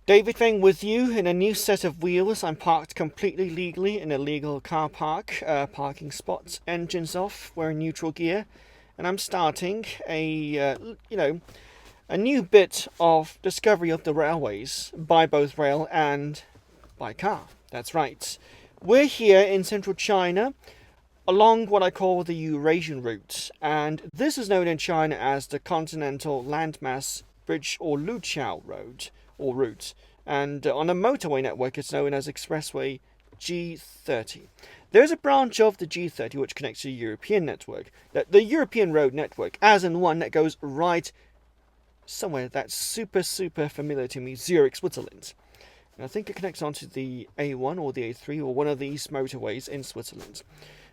David Train with you in a new set of wheels. I'm parked completely legally in a legal car park. Parking spots, engines off, we're in neutral gear, and I'm starting a new bit of discovery of the railways by both rail and by car. That's right. We're here in central China along what I call the Eurasian route, and this is known in China as the Continental Landmass Bridge or Luqiao Road or route, and on a motorway network it's known as Expressway G30. There's a branch of the G30 which connects to the European network, the European road network, as in one that goes right somewhere that's super familiar to me, Zurich, Switzerland. And I think it connects onto the A1 or the A3 or one of these motorways in Switzerland.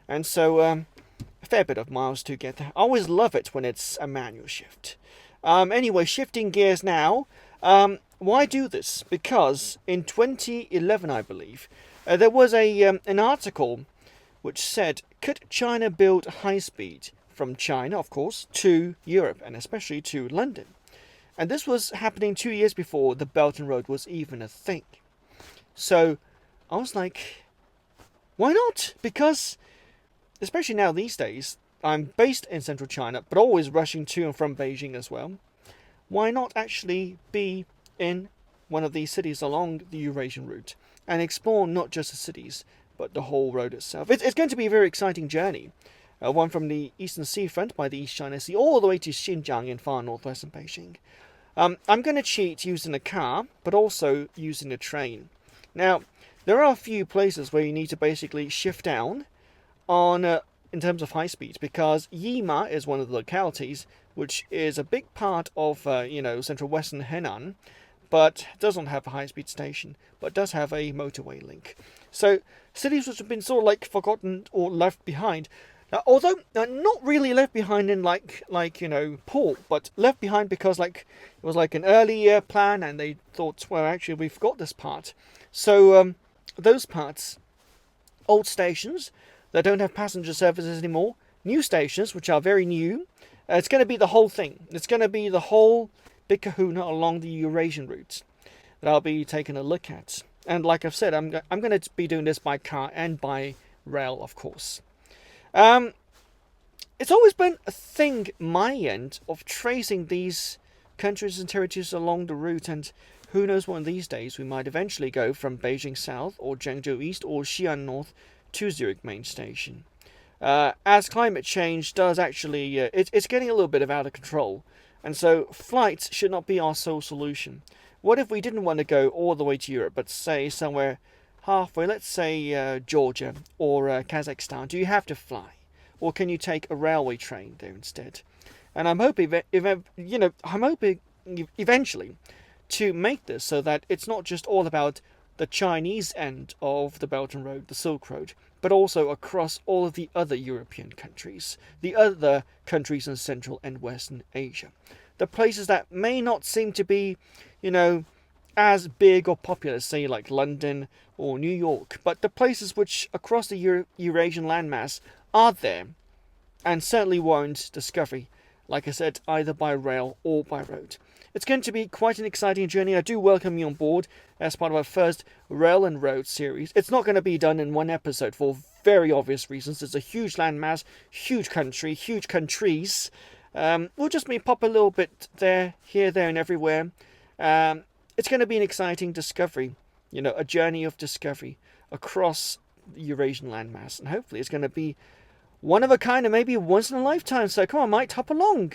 And so a fair bit of miles to get there. I always love it when it's a manual shift. Anyway, shifting gears now. Why do this? Because in 2011, I believe, there was an article which said, could China build high speed from China, of course, to Europe and especially to London? And this was happening 2 years before the Belt and Road was even a thing. So I was like, why not? Because especially now these days, I'm based in central China, but always rushing to and from Beijing as well. Why not actually be in one of these cities along the Eurasian route and explore not just the cities, but the whole road itself? It's going to be a very exciting journey. One from the eastern seafront by the East China Sea all the way to Xinjiang in far northwestern Beijing. I'm going to cheat using a car, but also using a train. Now, there are a few places where you need to basically shift down on in terms of high speeds, because Yima is one of the localities which is a big part of central western Henan, but doesn't have a high-speed station, but does have a motorway link. So cities which have been sort of like forgotten or left behind. Now, although not really left behind in like Paul, but left behind because it was like an earlier plan, and they thought, well, actually we forgot this part. So those parts, old stations that don't have passenger services anymore, new stations which are very new. It's going to be the whole thing. It's going to be the whole big kahuna along the Eurasian route that I'll be taking a look at. And like I've said, I'm going to be doing this by car and by rail, of course. It's always been a thing, my end, of tracing these countries and territories along the route, and who knows, one of these days we might eventually go from Beijing South or Zhengzhou East or Xi'an North to Zurich main station. As climate change does actually, it's getting a little bit out of control, and so flights should not be our sole solution. What if we didn't want to go all the way to Europe, but say somewhere halfway, let's say Georgia or Kazakhstan? Do you have to fly, or can you take a railway train there instead? And I'm hoping, eventually to make this so that it's not just all about the Chinese end of the Belt and Road, the Silk Road, but also across all of the other European countries, the other countries in Central and Western Asia. The places that may not seem to be, as big or popular, say like London or New York, but the places which across the Eurasian landmass are there and certainly warrant discovery, like I said, either by rail or by road. It's going to be quite an exciting journey. I do welcome you on board as part of our first Rail and Road series. It's not going to be done in one episode for very obvious reasons. It's a huge landmass, huge country, huge countries. We'll just pop a little bit there, here, there, and everywhere. It's going to be an exciting discovery, a journey of discovery across the Eurasian landmass. And hopefully it's going to be one of a kind and maybe once in a lifetime. So come on, mate, hop along.